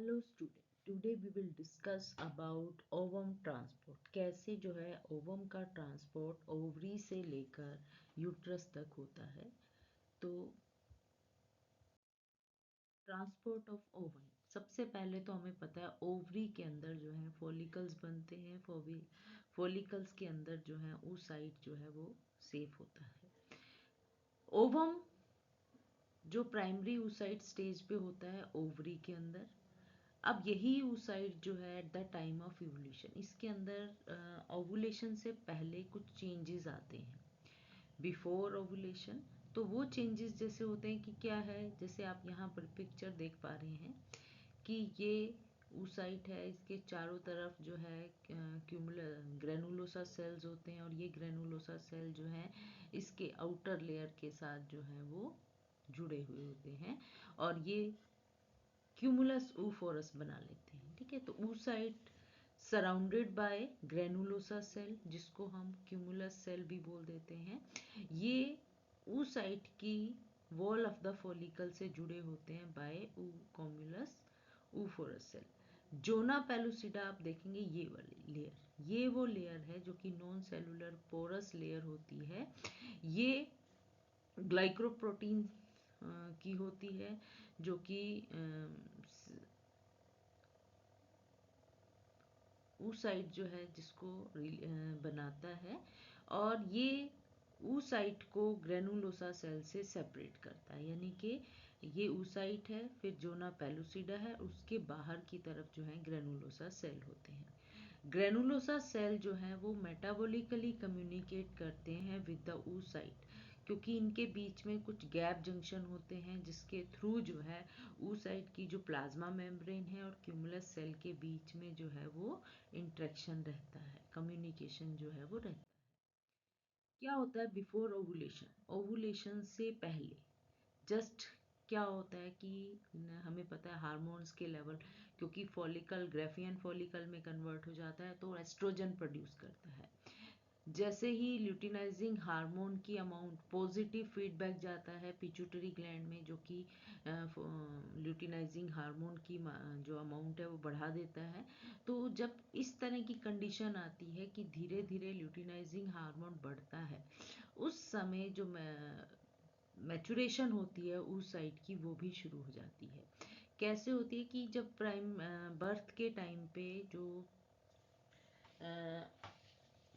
Hello student, today we will discuss about ovum transport. कैसे जो है ओवम का ट्रांसपोर्ट ओवरी से लेकर यूट्रस तक होता है। तो ट्रांसपोर्ट ऑफ ओवम, सबसे पहले तो हमें पता है ओवरी के अंदर जो है फॉलिकल्स बनते हैं। फॉलिकल्स के अंदर जो है oocyte जो है वो सेफ होता है। ओवम जो प्राइमरी oocyte स्टेज पे होता है ओवरी के अंदर। अब यही oocyte जो है at the time of evolution, इसके अंदर ओवुलेशन से पहले कुछ चेंजेस आते हैं बिफोर ओवुलेशन। तो वो चेंजेस जैसे होते हैं कि क्या है, जैसे आप यहाँ पर पिक्चर देख पा रहे हैं कि ये oocyte है, इसके चारों तरफ जो है ग्रेनुलोसा सेल्स होते हैं, और ये ग्रेनुलोसा सेल जो है इसके आउटर लेयर के साथ जो है वो जुड़े हुए होते हैं, और ये क्यूमुलस oophorus बना लेते हैं। ठीक है, तो oocyte surrounded by granulosa cell, जिसको हम क्यूमुलस सेल भी बोल देते हैं। ये oocyte की वॉल ऑफ द फॉलिकल से जुड़े होते हैं by cumulus oophorus cell. Zona pellucida आप देखेंगे ये वाली लेयर, ये वो लेयर है जो कि नॉन सेलुलर पोरस लेयर होती है। ये ग्लाइकोप्रोटीन की होती है, जो कि oocyte जो है जिसको बनाता है, और ये oocyte को ग्रेनुलोसा सेल से सेपरेट करता है। यानी कि ये oocyte है, फिर जोना पेलुसिडा है, उसके बाहर की तरफ जो है ग्रेनुलोसा सेल होते हैं। ग्रेनुलोसा सेल जो है वो मेटाबॉलिकली कम्युनिकेट करते हैं विद द oocyte, क्योंकि इनके बीच में कुछ गैप जंक्शन होते हैं जिसके थ्रू जो है oocyte की जो प्लाज्मा मेम्ब्रेन है और क्यूमुलस सेल के बीच में जो है वो इंटरेक्शन रहता है, कम्युनिकेशन जो है वो रहता है। क्या होता है बिफोर ओवुलेशन? ओवुलेशन से पहले जस्ट क्या होता है कि हमें पता है हार्मोन्स के लेवल, क्योंकि फॉलिकल ग्रेफियन फॉलिकल में कन्वर्ट हो जाता है तो एस्ट्रोजन प्रोड्यूस करता है। जैसे ही ल्यूटिनाइजिंग हार्मोन की अमाउंट पॉजिटिव फीडबैक जाता है पिट्यूटरी ग्लैंड में, जो कि ल्यूटिनाइजिंग हार्मोन की जो अमाउंट है वो बढ़ा देता है। तो जब इस तरह की कंडीशन आती है कि धीरे धीरे ल्यूटिनाइजिंग हार्मोन बढ़ता है, उस समय जो मैचुरेशन होती है उस साइड की वो भी शुरू हो जाती है। कैसे होती है कि जब बर्थ के टाइम पे जो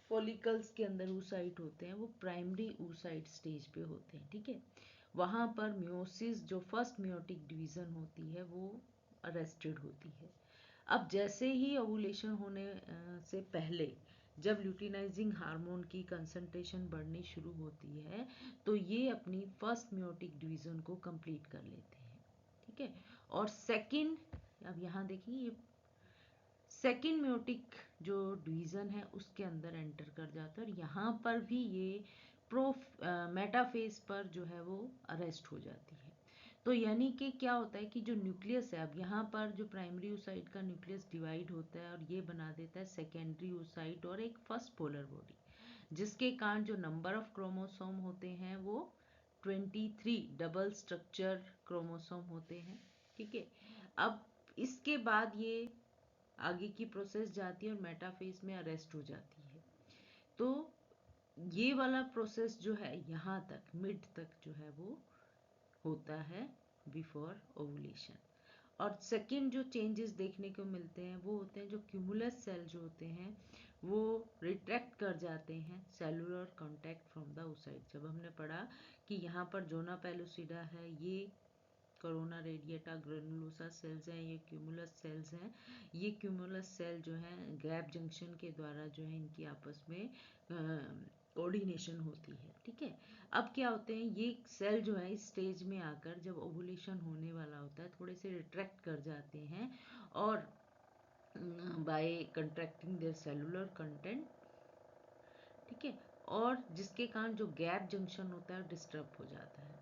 फॉलिकल्स के अंदर oocyte होते हैं वो प्राइमरी oocyte स्टेज पे होते हैं। ठीक है, वहाँ पर म्योसिस जो फर्स्ट म्योटिक डिवीजन होती है वो अरेस्टेड होती है। अब जैसे ही ओवुलेशन होने से पहले जब ल्यूटिनाइजिंग हार्मोन की कंसंट्रेशन बढ़नी शुरू होती है तो ये अपनी फर्स्ट म्योटिक डिवीजन को कंप्लीट कर लेते हैं। ठीक है, और सेकंड, अब यहाँ देखिए ये सेकेंड म्योटिक जो डिवीजन है उसके अंदर एंटर कर जाता है, और यहाँ पर भी ये मेटाफेज पर जो है वो अरेस्ट हो जाती है। तो यानी कि क्या होता है कि जो न्यूक्लियस है, अब यहाँ पर जो प्राइमरी oocyte का न्यूक्लियस डिवाइड होता है और ये बना देता है सेकेंडरी oocyte और एक फर्स्ट पोलर बॉडी, जिसके कारण जो नंबर ऑफ क्रोमोसोम होते हैं वो 23 डबल स्ट्रक्चर क्रोमोसोम होते हैं। ठीक है, अब इसके बाद ये आगे की प्रोसेस जाती है और मेटाफेज में अरेस्ट हो जाती है। तो ये वाला प्रोसेस जो है यहाँ तक मिड तक जो है वो होता है बिफोर ओवुलेशन। और सेकंड जो चेंजेस देखने को मिलते हैं वो होते हैं जो क्यूमुलस सेल जो होते हैं वो रिट्रैक्ट कर जाते हैं cellular contact from the oocyte। जब हमने पढ़ा कि यहाँ पर जोना पेलुसिडा है, ये कोरोना रेडिएटा ग्रेनुलोसा सेल्स हैं, ये क्यूमुलस सेल्स हैं। ये क्यूमुलस सेल जो हैं गैप जंक्शन के द्वारा जो है इनकी आपस में कोऑर्डिनेशन होती है। ठीक है, अब क्या होते हैं ये सेल जो है इस स्टेज में आकर जब ओवुलेशन होने वाला होता है थोड़े से रिट्रैक्ट कर जाते हैं, और by contracting their cellular content. ठीक है, और जिसके कारण जो गैप जंक्शन होता है डिस्टर्ब हो जाता है,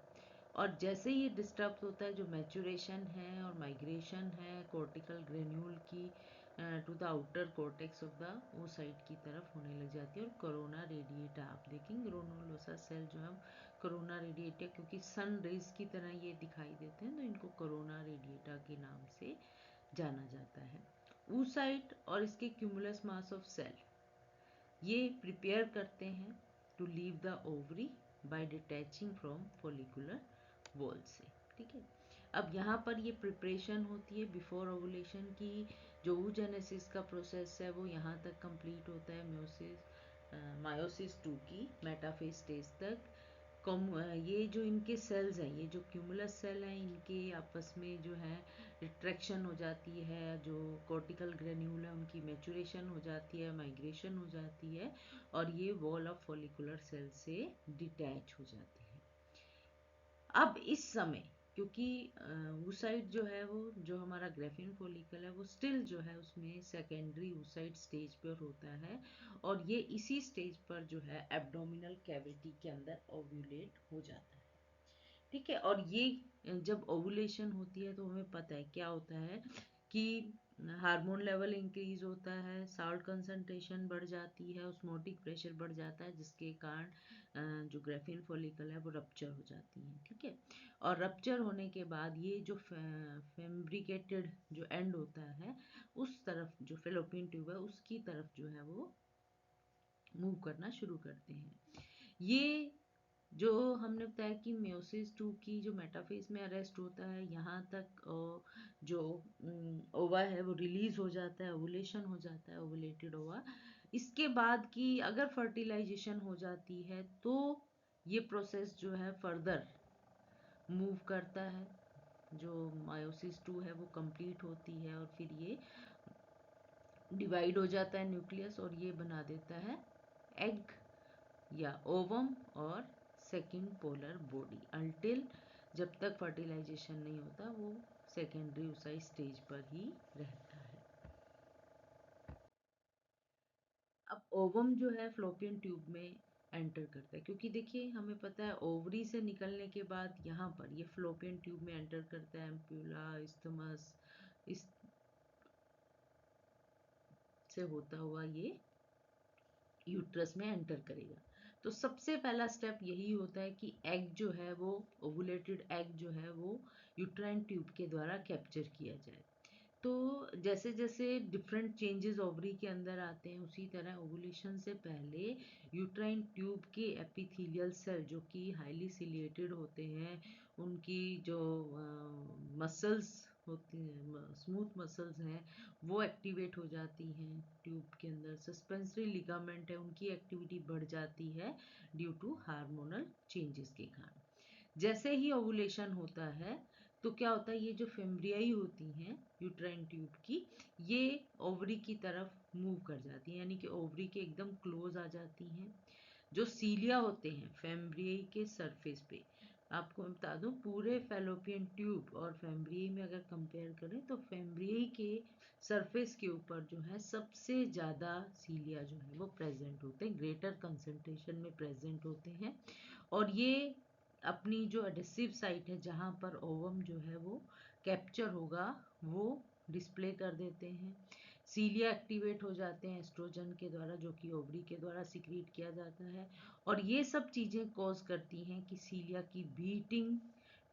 और जैसे ही ये डिस्टर्ब होता है जो मैचुरेशन है और माइग्रेशन है कॉर्टिकल ग्रेन्यूल की to the outer cortex of the oocyte की तरफ होने लग जाती है। और कोरोना रेडिएटा आप देखेंगे ग्रेनुलोसा सेल जो है कोरोना रेडिएटा, क्योंकि सन रेज की तरह ये दिखाई देते हैं तो इनको कोरोना रेडिएटा के नाम से जाना जाता है। oocyte और इसके क्यूमुलस मास ऑफ सेल ये प्रिपेयर करते हैं to leave the ovary by detaching from follicular wall से, ठीक है। अब यहाँ पर ये प्रिपरेशन होती है बिफोर ओवुलेशन की। जो oogenesis का प्रोसेस है वो यहाँ तक कंप्लीट होता है मायोसिस 2 की मेटाफेज स्टेज तक। ये जो इनके सेल्स हैं, ये जो क्यूमुलस सेल हैं, इनके आपस में जो है रिट्रैक्शन हो जाती है, जो कॉर्टिकल ग्रेन्यूल है उनकी मैचुरेशन हो जाती है, माइग्रेशन हो जाती है और ये वॉल ऑफ फॉलिकुलर सेल से डिटैच हो जाती है। अब इस समय क्योंकि oocyte जो है वो जो हमारा ग्रेफिन फॉलिकल है वो स्टिल जो है उसमें सेकेंडरी oocyte स्टेज पर होता है और ये इसी स्टेज पर जो है एब्डोमिनल कैविटी के अंदर ओव्यूलेट हो जाता है, ठीक है। और ये जब ओवुलेशन होती है तो हमें पता है क्या होता है कि हार्मोन लेवल इंक्रीज होता है, साल्ट कंसंट्रेशन बढ़ जाती है, ऑस्मोटिक प्रेशर बढ़ जाता है, जिसके कारण जो ग्रेफिन फॉलिकल है वो रप्चर हो जाती है, ठीक है। और रप्चर होने के बाद ये जो फेम्ब्रिकेटेड जो एंड होता है उस तरफ जो फेलोपियन ट्यूब है उसकी तरफ जो है वो मूव करना शुरू करते हैं। ये जो हमने बताया कि मेयोसिस 2 की जो मेटाफेज में अरेस्ट होता है, यहाँ तक जो ओवा है वो रिलीज हो जाता है, ओवुलेशन हो जाता है, ओवुलेटेड ओवा। इसके बाद की अगर फर्टिलाइजेशन हो जाती है तो ये प्रोसेस जो है फर्दर मूव करता है। जो मायोसिस 2 है वो कंप्लीट होती है और फिर ये डिवाइड हो जाता है न्यूक्लियस और ये बना देता है एग या ओवम और सेकेंड पोलर बॉडी। अल्टिल जब तक फर्टिलाइजेशन नहीं होता वो सेकेंडरी oocyte स्टेज पर ही रहता है। अब ओवम जो है फ्लोपियन ट्यूब में एंटर करता है, क्योंकि देखिए हमें पता है ओवरी से निकलने के बाद यहाँ पर ये फ्लोपियन ट्यूब में एंटर करता है, एम्प्यूला इस्थमस इस से होता हुआ ये यूट्रस में एंटर करेगा। तो सबसे पहला स्टेप यही होता है कि एग जो है वो ओवुलेटेड एग जो है वो यूट्राइन ट्यूब के द्वारा कैप्चर किया जाए। तो जैसे जैसे डिफरेंट चेंजेस ओवरी के अंदर आते हैं उसी तरह ओवुलेशन से पहले यूट्राइन ट्यूब के एपिथेलियल सेल जो कि हाईली सिलिएटेड होते हैं, उनकी जो मसल्स होती हैं, स्मूथ मसल्स हैं, वो एक्टिवेट हो जाती हैं ट्यूब के अंदर। सस्पेंसरी लिगामेंट है उनकी एक्टिविटी बढ़ जाती है ड्यू टू हार्मोनल चेंजेस के कारण। जैसे ही ओवुलेशन होता है तो क्या होता है, ये जो फेम्ब्रियाई होती हैं यूट्राइन ट्यूब की, ये ओवरी की तरफ मूव कर जाती हैं, यानी कि ओवरी के एकदम क्लोज आ जाती हैं। जो सीलिया होते हैं फेम्ब्रियाई के सरफेस पे, आपको मैं बता दूं पूरे फेलोपियन ट्यूब और फेम्ब्रियाई में अगर कंपेयर करें तो फेम्ब्रियाई के सरफेस के ऊपर जो है सबसे ज़्यादा सीलिया जो है वो प्रेजेंट होते हैं, ग्रेटर कंसंट्रेशन में प्रेजेंट होते हैं। और ये अपनी जो एडेसिव साइट है जहाँ पर ओवम जो है वो कैप्चर होगा वो डिस्प्ले कर देते हैं। सीलिया एक्टिवेट हो जाते हैं एस्ट्रोजन के द्वारा जो कि ओवरी के द्वारा सिक्रीट किया जाता है। और ये सब चीज़ें कॉज करती हैं कि सीलिया की बीटिंग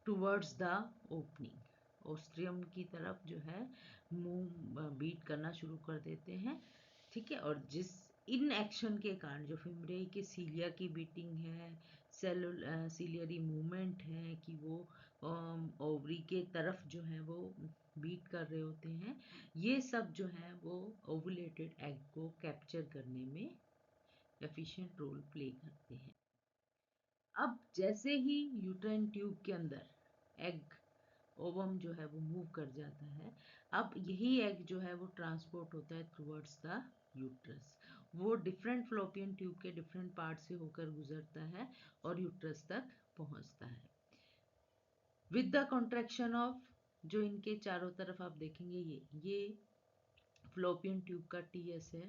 टुवर्ड्स द ओपनिंग ओस्ट्रियम की तरफ जो है मुंह बीट करना शुरू कर देते हैं, ठीक है। और जिस इन एक्शन के कारण जो फिम्ब्रियाई के सीलिया की बीटिंग है, सीलियरी मूवमेंट है कि वो ओवरी के तरफ जो है वो बीट कर रहे होते हैं, ये सब जो है वो ओवुलेटेड एग को कैप्चर करने में एफिशिएंट रोल प्ले करते हैं। अब जैसे ही यूट्राइन ट्यूब के अंदर एग ओवम जो है वो मूव कर जाता है, अब यही एग जो है वो ट्रांसपोर्ट होता है टुवर्ड्स द यूट्रस। वो डिफरेंट फ्लोपियन ट्यूब के डिफरेंट पार्ट से होकर गुजरता है और यूट्रस तक पहुंचता है विद द कॉन्ट्रैक्शन ऑफ जो इनके चारों तरफ आप देखेंगे ये फ्लोपियन ट्यूब का टीएस है।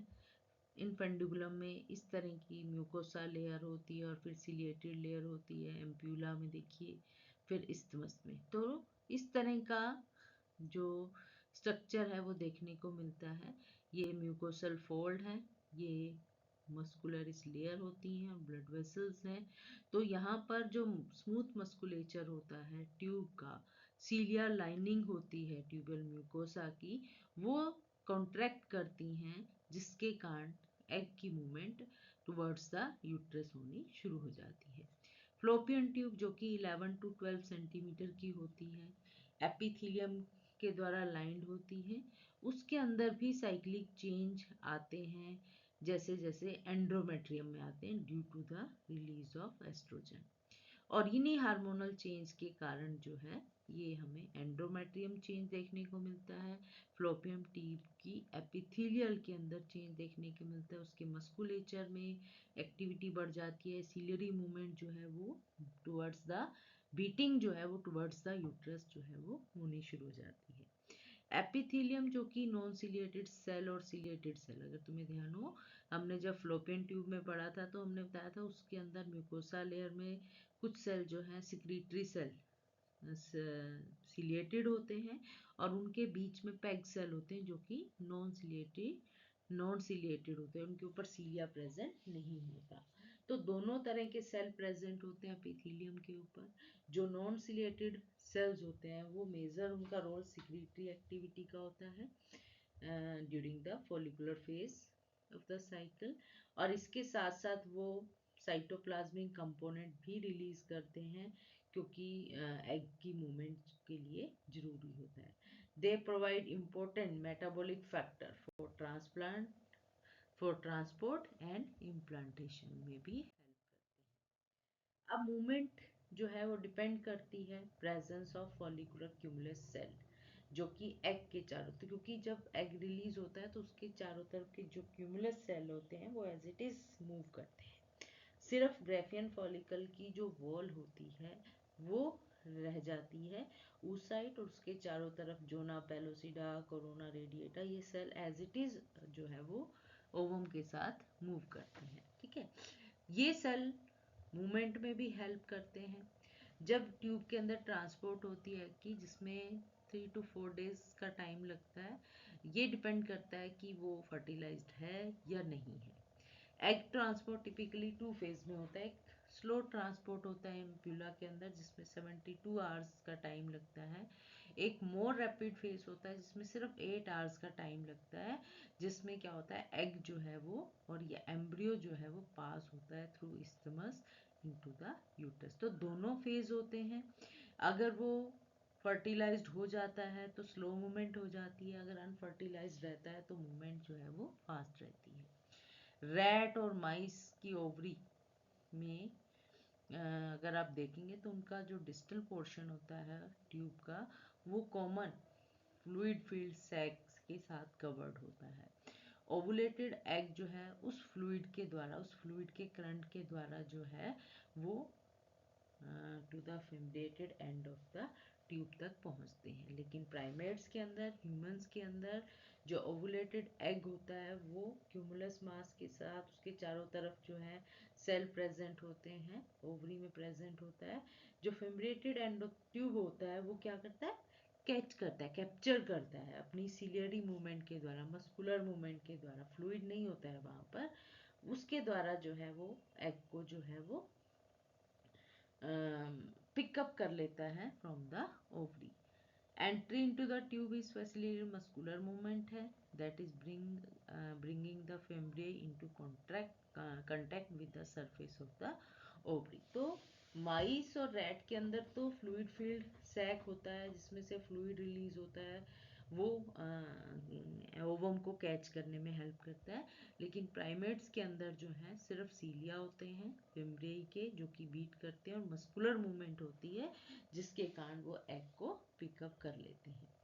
इनफेंडुबुलम में इस तरह की म्यूकोसा लेयर होती है और फिर सिलिएटेड लेयर होती है, एम्प्यूला में देखिए, फिर इस्थमस में। तो इस तरह का जो स्ट्रक्चर है वो देखने को मिलता है। ये म्यूकोसल फोल्ड है, ये मस्कुलरिस लेयर होती हैं, ब्लड वेसल्स हैं। तो यहाँ पर जो स्मूथ मस्कुलेचर होता है ट्यूब का, सीलिया लाइनिंग होती है ट्यूबल म्यूकोसा की, वो कॉन्ट्रैक्ट करती हैं, जिसके कारण एग की मूवमेंट टुवर्ड्स द यूट्रस होनी शुरू हो जाती है। फ्लोपियन ट्यूब जो कि 11 टू 12 सेंटीमीटर की होती है, एपिथीलियम के द्वारा लाइंड होती है। उसके अंदर भी साइक्लिक चेंज आते हैं, जैसे जैसे एंड्रोमेट्रियम में आते हैं, due to the release of oestrogen. और इन्हीं हार्मोनल चेंज के कारण जो है ये हमें एंड्रोमेट्रियम चेंज देखने को मिलता है, फ्लोपियम ट्यूब की एपिथेलियल के अंदर चेंज देखने को मिलता है, उसके मस्कुलेचर में एक्टिविटी बढ़ जाती है, सिलियरी मूवमेंट जो है वो टुवर्ड्स द बीटिंग जो है वो टुवर्ड्स द यूट्रस जो है वो होनी शुरू हो जाती है। एपिथेलियम जो कि नॉन सिलिएटेड सेल और सिलिएटेड सेल, अगर तुम्हें ध्यान हो, हमने जब फ्लोपियन ट्यूब में पढ़ा था तो हमने बताया था उसके अंदर म्यूकोसा लेयर में कुछ सेल जो हैं सिक्रीटरी सेल सिलिएटेड होते हैं, और उनके बीच में पैग सेल होते हैं जो कि नॉन सिलिएटेड होते हैं, उनके ऊपर सीलिया प्रेजेंट नहीं होता। तो दोनों तरह के सेल प्रेजेंट होते हैं एपिथेलियम के ऊपर। जो नॉन सिलिएटेड सेल्स होते हैं वो मेजर उनका रोल सिक्रीटरी एक्टिविटी का होता है during the follicular phase of the cycle, और इसके साथ साथ वो साइटोप्लाज्मिक कंपोनेंट भी रिलीज करते हैं, क्योंकि एग की मूवमेंट के लिए जरूरी होता है। They provide important metabolic factor for transport and implantation में भी हेल्प करते हैं। अब मूवमेंट जो है वो डिपेंड करती है presence of follicular cumulus cell, जो कि एग के चारों तरफ, क्योंकि जब एग रिलीज होता है तो उसके चारों तरफ के जो क्यूमुलस सेल होते हैं वो एज इट इज मूव करते हैं। सिर्फ ग्रेफियन फॉलिकल की जो वॉल होती है वो रह जाती है उस साइड, और उसके चारों तरफ जोना पेलोसिडा, कोरोना रेडिएटा, ये सेल एज इट इज जो है वो ओवम के साथ मूव करते हैं। ठीक है, ये सेल मूवमेंट में भी हेल्प करते हैं। जब ट्यूब के अंदर ट्रांसपोर्ट होती है कि जिसमें 3 to 4 डेज का टाइम लगता है, ये डिपेंड करता है कि वो फर्टिलाइज्ड है या नहीं है। एग ट्रांसपोर्ट टिपिकली 2 फेज में होता है। एक स्लो ट्रांसपोर्ट होता है एम्प्यूला के अंदर जिसमें 72 आवर्स का टाइम लगता है। एक मोर रैपिड फेज होता है जिसमें सिर्फ 8 आवर्स का टाइम लगता है, जिसमें क्या होता है एग जो है वो और ये एम्ब्रियो जो है वो पास होता है through isthmus into the uterus. तो दोनों फेज होते हैं। अगर वो फर्टिलाइज्ड हो जाता है तो स्लो मूवमेंट हो जाती है, अगर अनफर्टिलाइज्ड रहता है तो मूवमेंट जो है वो फास्ट रहती है। रैट और माइस की ओवरी में अगर आप देखेंगे तो उनका जो डिस्टल पोर्शन होता है ट्यूब का वो कॉमन फ्लूइड फील्ड सैक्स के साथ कवर्ड होता है। ओवुलेटेड एग जो है उस फ्लूइड के द्वारा, उस फ्लूइड के करंट के द्वारा जो है वो to the fimbriated end of the tube तक पहुंचते हैं। लेकिन प्राइमेट्स के अंदर, ह्यूमंस के अंदर जो ओवुलेटेड एग होता है वो क्यूमुलस मास के साथ उसके चारों तरफ जो है सेल प्रेजेंट होते हैं, ओवरी में प्रेजेंट होता है। जो फिम्ब्रेटेड एंड ऑफ ट्यूब होता है वो क्या करता है, कैच करता है, कैप्चर करता है अपनी सिलियरी मूवमेंट के द्वारा, मस्कुलर मूवमेंट के द्वारा, फ्लूइड नहीं होता है वहां पर, उसके द्वारा जो है वो एग को जो है वो पिकअप कर लेता है from the ovary. Entry into the tube is facilitated muscular movement है, that is bringing the fimbria into contact with the surface of the ovary. तो माइस और रैट के अंदर तो फ्लूइड फील्ड सैक होता है जिसमें से फ्लूइड रिलीज होता है, वो ओवम को कैच करने में हेल्प करता है। लेकिन प्राइमेट्स के अंदर जो है सिर्फ सीलिया होते हैं फिम्ब्रियाई के, जो कि बीट करते हैं और मस्कुलर मूवमेंट होती है जिसके कारण वो एग को पिकअप कर लेते हैं।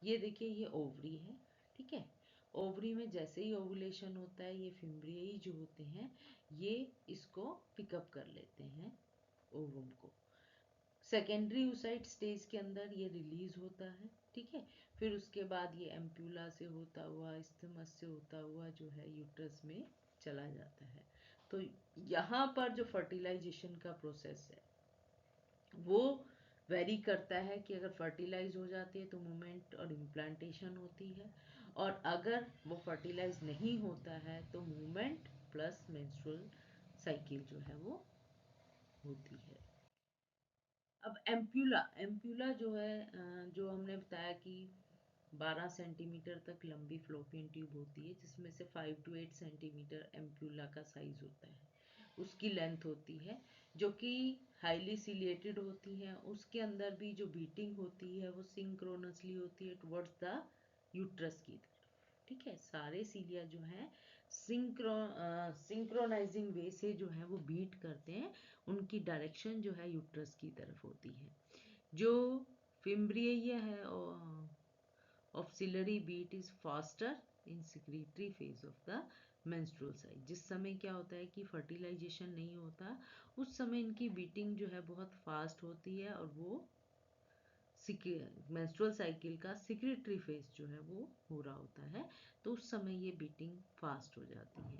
ये देखिए ये ओवरी है, ठीक है। ओवरी में जैसे ही ओवुलेशन होता है ये फिम्ब्रियाई जो होते हैं ये इसको पिकअप कर लेते हैं ओवम को। सेकेंडरी oocyte स्टेज के अंदर ये रिलीज होता है, ठीक है। फिर उसके बाद ये एम्प्यूला से होता हुआ, इस्थमस से होता हुआ जो है यूट्रस में चला जाता है। तो यहाँ पर जो फर्टिलाइजेशन का प्रोसेस है वो वेरी करता है कि अगर फर्टिलाइज हो जाती है तो मूवमेंट और इम्प्लांटेशन होती है, और अगर वो फर्टिलाइज नहीं होता है तो मूवमेंट प्लस मेंस्ट्रुअल साइकिल जो है वो होती है। अब एम्प्यूला एम्प्यूला जो है जो हमने बताया कि 12 सेंटीमीटर तक लंबी फ्लोपियन ट्यूब होती है, जिसमें से 5 to 8 सेंटीमीटर एम्प्यूला का साइज होता है, उसकी लेंथ होती है, जो कि हाईली सिलिएटेड होती है। उसके अंदर भी जो बीटिंग होती है वो सिंक्रोनसली होती है टुवर्ड्स द यूट्रस की तरफ। ठीक है, सारे सीलिया जो हैं सिंक्रोनाइजिंग वे से जो है वो बीट करते हैं, उनकी डायरेक्शन जो है यूट्रस की तरफ होती है। जो फिम्ब्रिया है auxiliary beat is faster in secretory phase of the menstrual cycle. जिस समय क्या होता है कि फर्टिलाइजेशन नहीं होता, उस समय इनकी बीटिंग जो है बहुत फास्ट होती है, और वो मेंस्ट्रुअल साइकिल का सिक्रेटरी फेज जो है वो हो रहा होता है, तो उस समय ये बीटिंग फास्ट हो जाती है।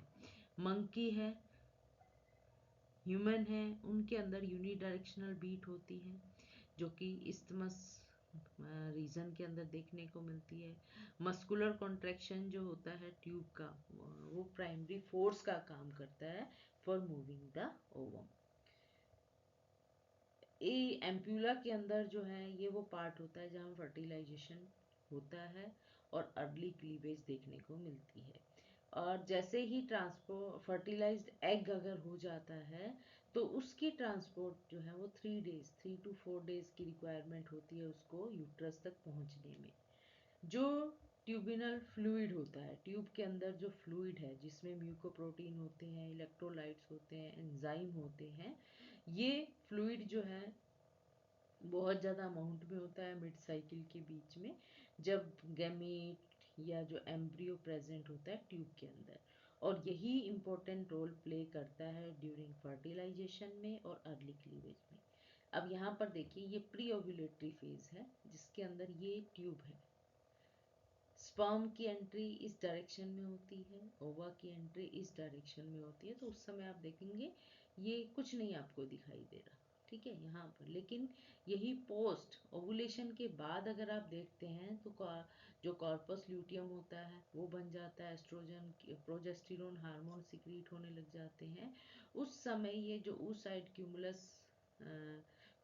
मंकी है, ह्यूमन है, उनके अंदर यूनिडायरेक्शनल बीट होती है, जो कि इस्थमस रीजन के अंदर देखने को मिलती है। मस्कुलर कॉन्ट्रैक्शन जो होता है ट्यूब का, वो प्राइमरी फोर्स का काम करता है फॉर मूविंग द ओवम। ये एम्प्यूला के अंदर जो है ये वो पार्ट होता है जहाँ फर्टिलाइजेशन होता है और अर्ली क्लीवेज देखने को मिलती है। और जैसे ही फर्टिलाइज्ड एग अगर हो जाता है, तो उसकी ट्रांसपोर्ट जो है वो 3 to 4 डेज की रिक्वायरमेंट होती है उसको यूट्रस तक पहुंचने में। जो ट्यूबिनल फ्लूइड होता है, ट्यूब के अंदर जो फ्लूइड है जिसमें म्यूकोप्रोटीन होते हैं, इलेक्ट्रोलाइट्स होते हैं, एंजाइम होते हैं, ये फ्लूइड जो है बहुत ज़्यादा अमाउंट में होता है मिड साइकिल के बीच में, जब गैमीट या जो एम्ब्रियो प्रेजेंट होता है ट्यूब के अंदर, और यही इम्पोर्टेंट रोल प्ले करता है ड्यूरिंग फर्टिलाइजेशन में और अर्ली क्लीवेज में। अब यहाँ पर देखिए, ये प्री ओव्यूलेटरी फेज है जिसके अंदर ये ट्यूब है। स्पर्म की एंट्री इस डायरेक्शन में होती है, ओवा की एंट्री इस डायरेक्शन में होती है, तो उस समय आप देखेंगे ये कुछ नहीं आपको दिखाई दे रहा, ठीक है यहाँ पर। लेकिन यही पोस्ट ओवुलेशन के बाद अगर आप देखते हैं तो जो कॉर्पस ल्यूटियम होता है वो बन जाता है, एस्ट्रोजन प्रोजेस्टेरोन हार्मोन सिक्रीट होने लग जाते हैं। उस समय ये जो oocyte क्यूमुलस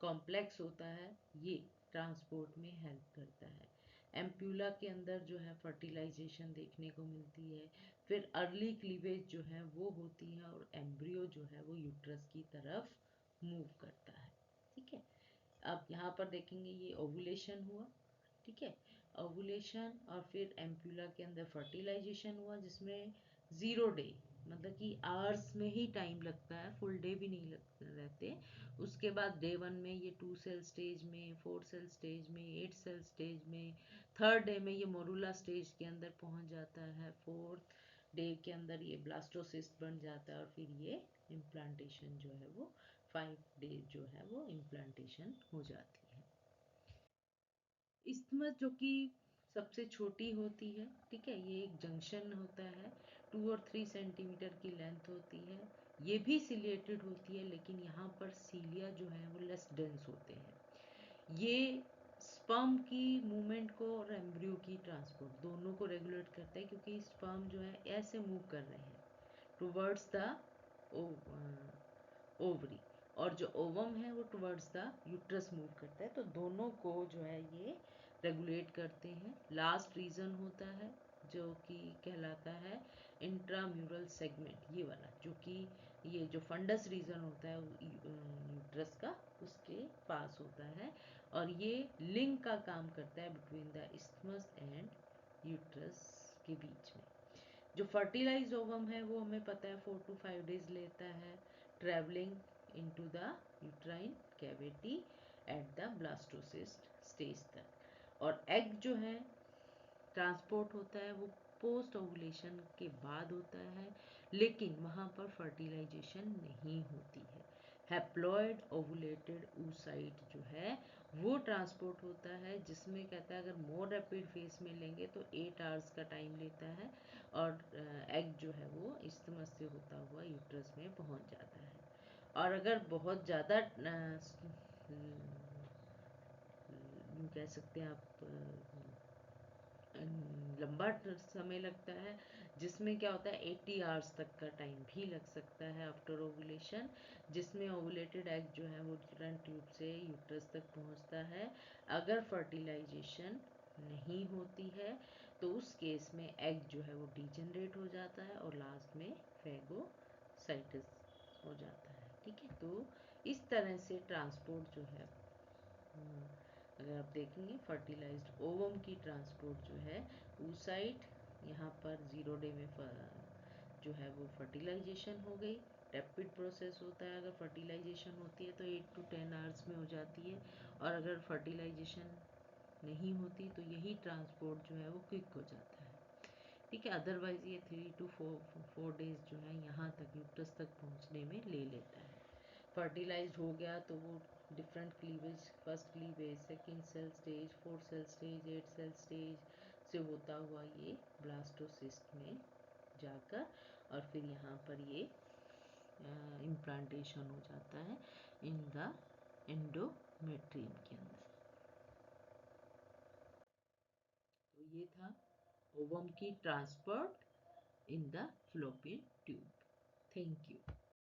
कॉम्प्लेक्स होता है, ये ट्रांसपोर्ट में हेल्प करता है। एम्प्यूला के अंदर जो है फर्टिलाइजेशन देखने को मिलती है, फिर अर्ली क्लीवेज जो है वो होती है, और एम्ब्रियो जो है वो यूट्रस की तरफ मूव करता है। ठीक है, अब यहाँ पर देखेंगे ये ओवुलेशन हुआ, ठीक है, ओवुलेशन, और फिर एम्प्यूला के अंदर फर्टिलाइजेशन हुआ जिसमें 0 डे, मतलब कि आवर्स में ही टाइम लगता है, फुल डे भी नहीं रहते। उसके बाद डे 1 में ये 2 सेल स्टेज में, 4 सेल स्टेज में, 8 सेल स्टेज में, थर्ड डे में ये मोरुला स्टेज के अंदर पहुंच जाता है, फोर्थ डे के अंदर ये ब्लास्टोसिस्ट बन जाता है, और फिर ये इम्प्लांटेशन जो है वो 5 डे जो है वो इम्प्लांटेशन हो जाती है। इस्थमस जो कि सबसे छोटी होती है, ठीक है, ये एक जंक्शन होता है, 2 और 3 सेंटीमीटर की लेंथ होती है, ये भी सिलिएटेड होती है, लेकिन यहाँ पर सीलिया जो है वो लेस डेंस होते हैं। ये स्पर्म की मूवमेंट को और एम्ब्रियो की ट्रांसपोर्ट दोनों को रेगुलेट करते हैं, क्योंकि स्पर्म जो है ऐसे मूव कर रहे हैं टुवर्ड्स द ओवरी, और जो ओवम है वो टुवर्ड्स द यूट्रस मूव करता है, तो दोनों को जो है ये रेगुलेट करते हैं। लास्ट रीजन होता है जो कि कहलाता है इंट्राम्यूरल सेगमेंट, ये वाला, जो कि ये जो फंडस रीजन होता है यूट्रस का, उसके पास होता है, और ये लिंक का काम करता है between the isthmus and uterus के बीच में। जो फर्टिलाइज ओवम है वो हमें पता है 4 to 5 डेज लेता है travelling into the uterine cavity at the blastocyst stage तक, और एग जो है ट्रांसपोर्ट होता है वो पोस्ट ओवुलेशन के बाद होता है, लेकिन वहाँ पर फर्टिलाइजेशन नहीं होती है। हैप्लॉइड ओवुलेटेड oocyte जो है वो ट्रांसपोर्ट होता है, जिसमें कहता है अगर मोर रैपिड फेस में लेंगे तो 8 आवर्स का टाइम लेता है, और एग जो है वो इस्थमस से होता हुआ यूट्रस में पहुंच जाता है। और अगर बहुत ज़्यादा कह सकते हैं आप लंबा समय लगता है, जिसमें क्या होता है 80 आवर्स तक का टाइम भी लग सकता है आफ्टर ओवुलेशन, जिसमें ओवुलेटेड एग जो है वो यूट्राइन ट्यूब से यूट्रस तक पहुंचता है। अगर फर्टिलाइजेशन नहीं होती है तो उस केस में एग जो है वो डिजेनरेट हो जाता है और लास्ट में फेगोसाइटिस हो जाता है। ठीक है, तो इस तरह से ट्रांसपोर्ट जो है, अगर आप देखेंगे फर्टिलाइज्ड ओवम की ट्रांसपोर्ट जो है ऊसाइट, यहाँ पर 0 डे में जो है वो फर्टिलाइजेशन हो गई। रैपिड प्रोसेस होता है, अगर फर्टिलाइजेशन होती है तो 8 to 10 आवर्स में हो जाती है, और अगर फर्टिलाइजेशन नहीं होती तो यही ट्रांसपोर्ट जो है वो क्विक हो जाता है। ठीक है, अदरवाइज ये 3 to 4 डेज जो है यहाँ तक यूट्रस तक पहुँचने में ले लेता है। फर्टिलाइज्ड हो गया तो वो different cleavage, first cleavage, second cell stage, fourth cell stage, 8 cell stage से होता हुआ ये ब्लास्टोसिस्ट में जाकर और फिर यहाँ पर ये इम्प्लांटेशन हो जाता है इन द एंडोमेट्रियम के अंदर। तो ये था ओवम की transport in the fallopian tube. Thank you.